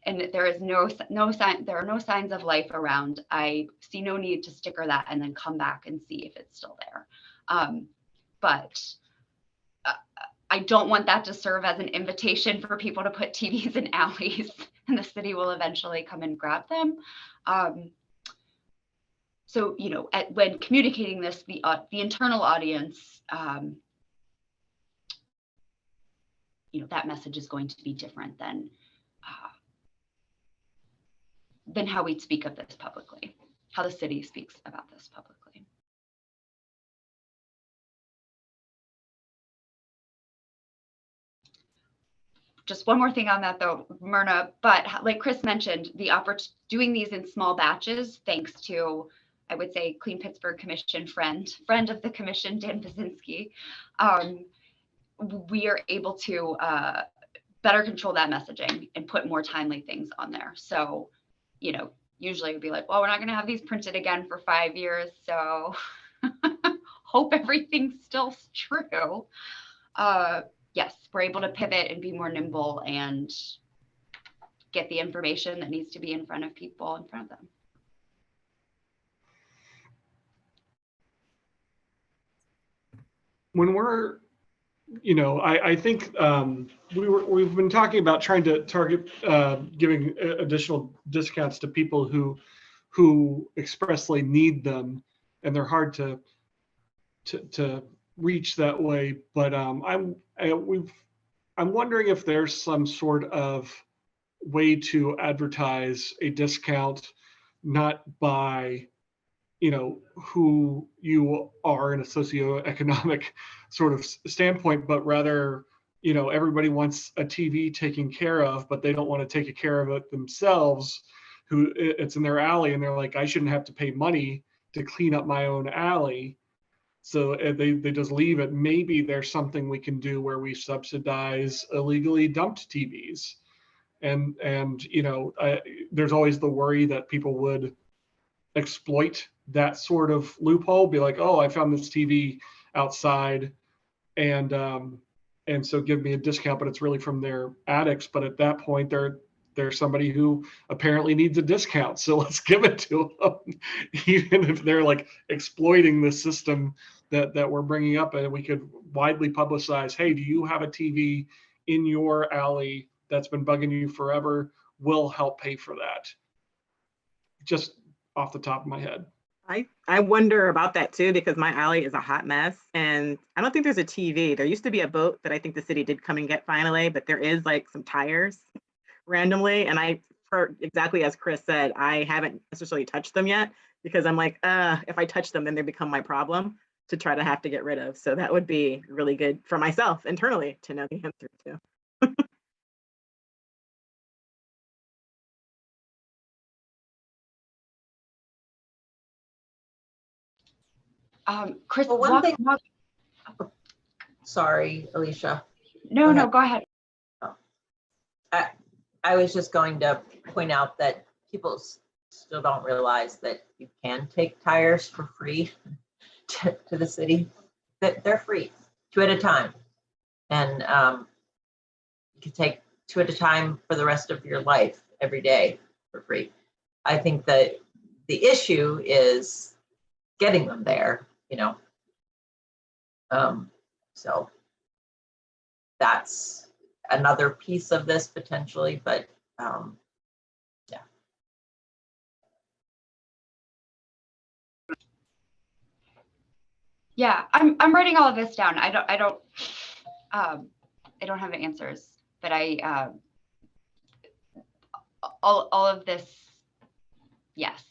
and there is no sign, there are no signs of life around, I see no need to sticker that and then come back and see if it's still there. But I don't want that to serve as an invitation for people to put TVs in alleys and the city will eventually come and grab them. So, when communicating this, the internal audience, that message is going to be different than how we speak of this publicly, how the city speaks about this publicly. Just one more thing on that though, Myrna, but like Chris mentioned, doing these in small batches, thanks to, I would say, Clean Pittsburgh Commission friend of the commission, Dan Basinski, we are able to better control that messaging and put more timely things on there. So, usually it'd be like, well, we're not gonna have these printed again for 5 years, so hope everything's still true. Yes, we're able to pivot and be more nimble and get the information that needs to be in front of people in front of them. When we're, I think we've been talking about trying to target giving additional discounts to people who expressly need them, and they're hard to reach that way. But I'm wondering if there's some sort of way to advertise a discount, not by who you are in a socioeconomic sort of standpoint, but rather everybody wants a TV taken care of, but they don't want to take care of it themselves. Who it's in their alley, and they're like, I shouldn't have to pay money to clean up my own alley. So they just leave it. Maybe there's something we can do where we subsidize illegally dumped TVs. And there's always the worry that people would exploit that sort of loophole, be like, oh, I found this TV outside and so give me a discount, but it's really from their addicts. But at that point, there's somebody who apparently needs a discount, so let's give it to them, even if they're like exploiting the system that we're bringing up. And we could widely publicize, hey, do you have a TV in your alley that's been bugging you forever? We'll help pay for that. Just off the top of my head. I wonder about that too, because my alley is a hot mess and I don't think there's a TV. There used to be a boat that I think the city did come and get finally, but there is like some tires randomly. And for exactly as Chris said, I haven't necessarily touched them yet because I'm like, if I touch them, then they become my problem to try to have to get rid of. So that would be really good for myself internally to know the answer to. Chris, Well, one thing. Sorry, Alicia. No, go ahead. I was just going to point out that people still don't realize that you can take tires for free to the city. That they're free, 2 at a time, and you can take 2 at a time for the rest of your life every day for free. I think that the issue is getting them there, so that's another piece of this potentially, but yeah. Yeah, I'm writing all of this down. I don't have answers, but all of this, yes.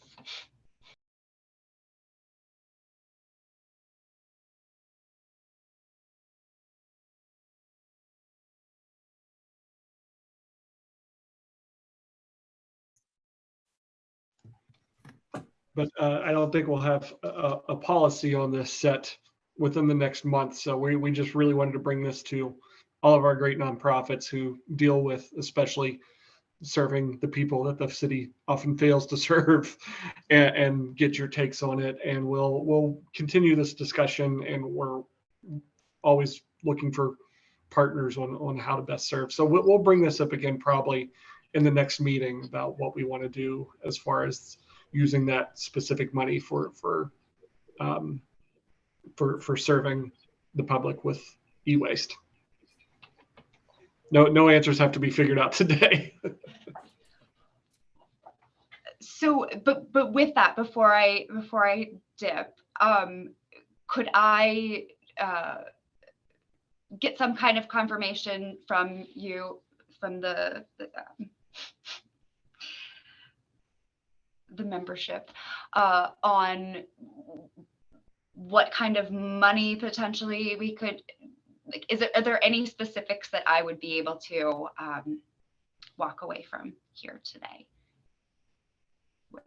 But I don't think we'll have a policy on this set within the next month. So we just really wanted to bring this to all of our great nonprofits who deal with, especially serving the people that the city often fails to serve, and get your takes on it. And we'll continue this discussion, and we're always looking for partners on how to best serve. So we'll bring this up again probably in the next meeting about what we want to do as far as using that specific money for serving the public with e-waste. No answers have to be figured out today. So, but with that, before I dip, could I get some kind of confirmation from you, from the membership, on what kind of money potentially we could, like, are there any specifics that I would be able to walk away from here today with?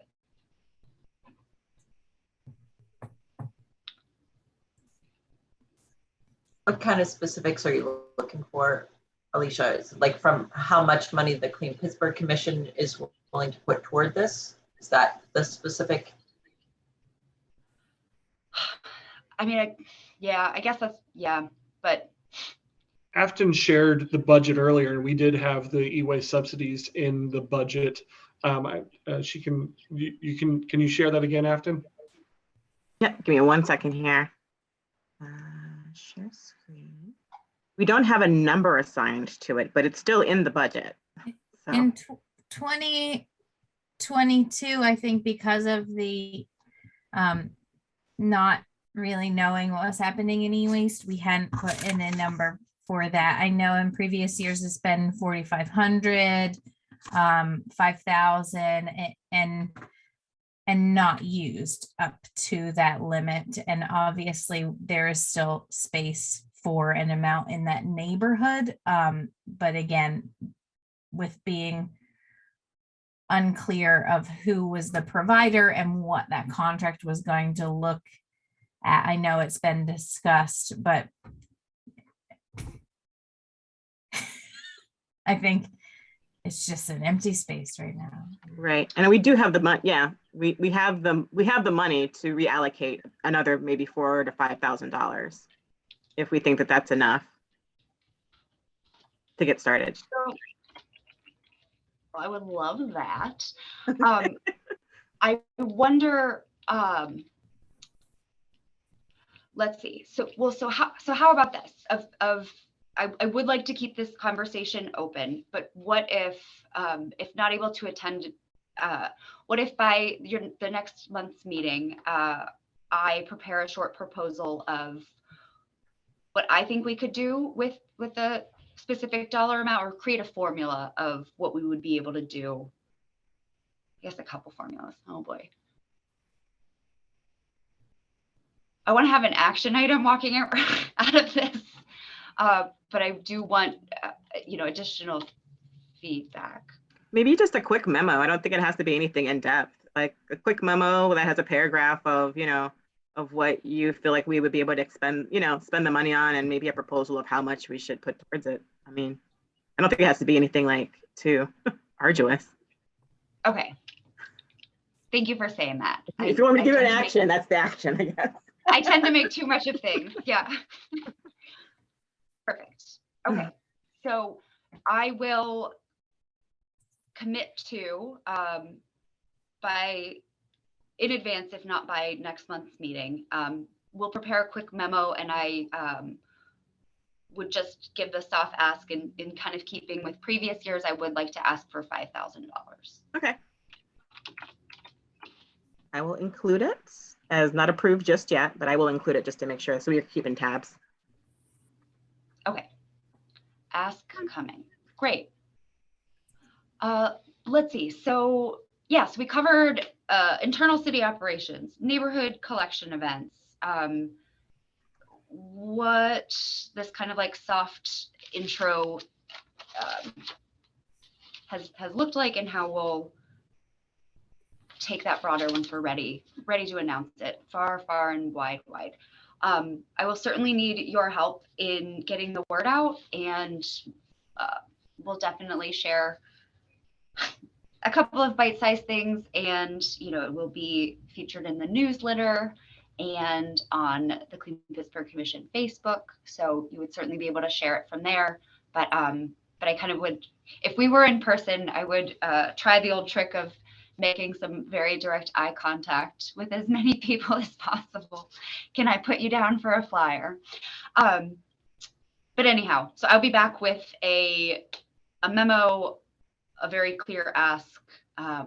What kind of specifics are you looking for, Alicia? Is it like from how much money the Clean Pittsburgh Commission is willing to put toward this? Is that the specific? I mean, I guess that's, yeah, but. Afton shared the budget earlier, and we did have the e-waste subsidies in the budget. Can you share that again, Afton? Yeah, give me 1 second here. Share screen. We don't have a number assigned to it, but it's still in the budget. So. In 2022, I think because of the not really knowing what was happening in e-waste, we hadn't put in a number for that. I know in previous years it's been 4,500, 5,000, and not used up to that limit. And obviously there is still space for an amount in that neighborhood. But again, with being unclear of who was the provider and what that contract was going to look at, I know it's been discussed, but I think it's just an empty space right now. Right, and we do have the money. Yeah, we have the money to reallocate another maybe $4,000 to $5,000 if we think that that's enough to get started. I would love that. I wonder. Let's see. So how about this? I would like to keep this conversation open, but what if not able to attend, what if by the next month's meeting, I prepare a short proposal of what I think we could do with a specific dollar amount, or create a formula of what we would be able to do? I guess a couple formulas. Oh boy. I want to have an action item walking out of this, but I do want, additional feedback. Maybe just a quick memo. I don't think it has to be anything in depth. Like a quick memo that has a paragraph of, of what you feel like we would be able to spend the money on, and maybe a proposal of how much we should put towards it. I mean, I don't think it has to be anything like too arduous. Okay. Thank you for saying that. If you want me to give it an action, that's the action, I guess. I tend to make too much of things. Yeah. Perfect. Okay. So I will commit to, by in advance, if not by next month's meeting. We'll prepare a quick memo, and I would just give the staff ask in kind of keeping with previous years. I would like to ask for $5,000. Okay. I will include it as not approved just yet, but I will include it just to make sure. So we're keeping tabs. Okay. Ask coming. Great. Let's see. So yes, we covered internal city operations, neighborhood collection events, what this kind of like soft intro has looked like, and how we'll take that broader once we're ready to announce it far and wide. I will certainly need your help in getting the word out, and we'll definitely share a couple of bite-sized things, and it will be featured in the newsletter and on the Clean Pittsburgh Commission Facebook. So you would certainly be able to share it from there. But I kind of would, if we were in person, I would try the old trick of making some very direct eye contact with as many people as possible. Can I put you down for a flyer? But anyhow, so I'll be back with a memo, a very clear ask, a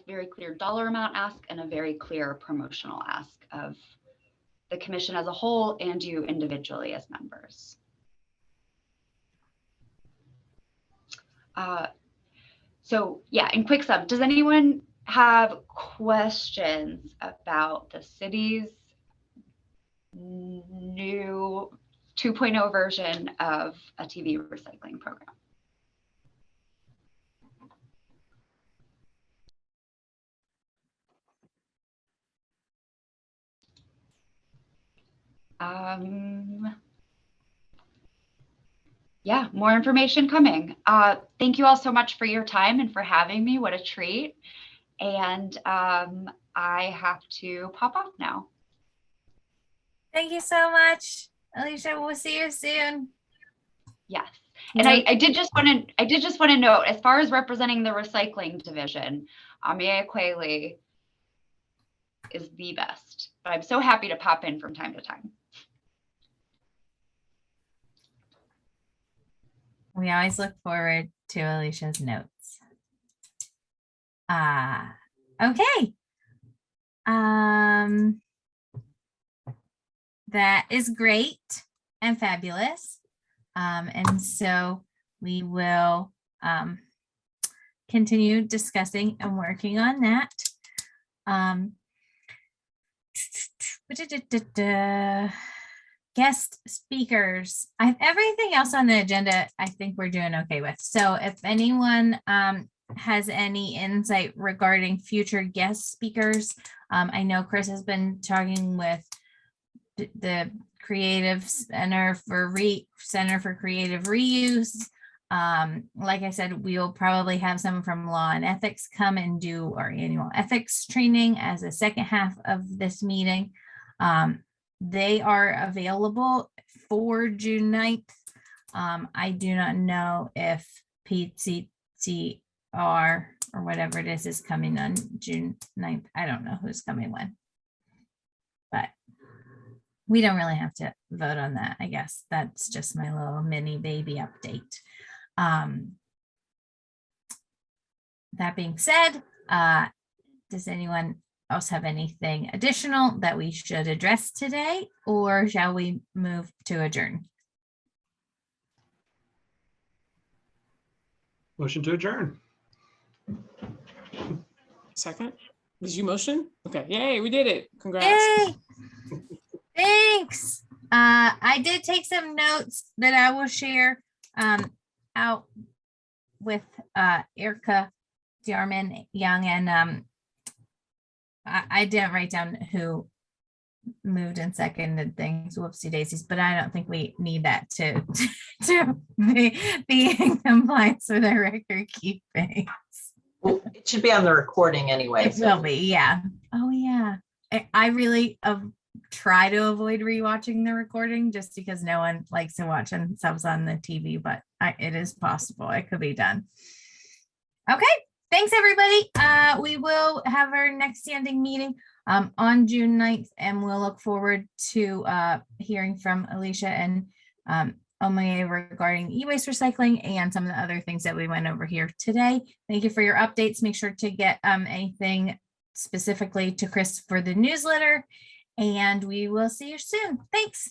very clear dollar amount ask, and a very clear promotional ask of the commission as a whole and you individually as members. So yeah, in quick sum, does anyone have questions about the city's new 2.0 version of a TV recycling program? Yeah, more information coming. Thank you all so much for your time and for having me. What a treat. And I have to pop off now. Thank you so much, Alicia. We'll see you soon. Yes. And I did just want to note, as far as representing the recycling division, Amia Kweli is the best. But I'm so happy to pop in from time to time. We always look forward to Alicia's notes. Okay. That is great and fabulous. And so we will continue discussing and working on that. Guest speakers. I have everything else on the agenda. I think we're doing okay with. So if anyone has any insight regarding future guest speakers, I know Chris has been talking with the Creative Center for Creative Reuse. Like I said, we will probably have someone from Law and Ethics come and do our annual ethics training as a second half of this meeting. They are available for June 9th. I do not know if PCTR or whatever it is coming on June 9th. I don't know who's coming when, but we don't really have to vote on that. I guess that's just my little mini baby update. That being said, does anyone else have anything additional that we should address today, or shall we move to adjourn? Motion to adjourn. Second, did you motion? Okay, yay, we did it. Congrats. Yay! Thanks. I did take some notes that I will share out with Erica Diarman Young, and I didn't write down who moved and seconded things, whoopsie daisies, but I don't think we need that to be in compliance with our record keeping. Well, it should be on the recording anyway. It will be, yeah. Oh yeah. I really try to avoid rewatching the recording just because no one likes to watch themselves on the TV, but it is possible. It could be done. Okay. Thanks, everybody. We will have our next standing meeting on June 9th, and we'll look forward to hearing from Alicia and Omaye regarding e-waste recycling and some of the other things that we went over here today. Thank you for your updates. Make sure to get anything specifically to Chris for the newsletter, and we will see you soon. Thanks.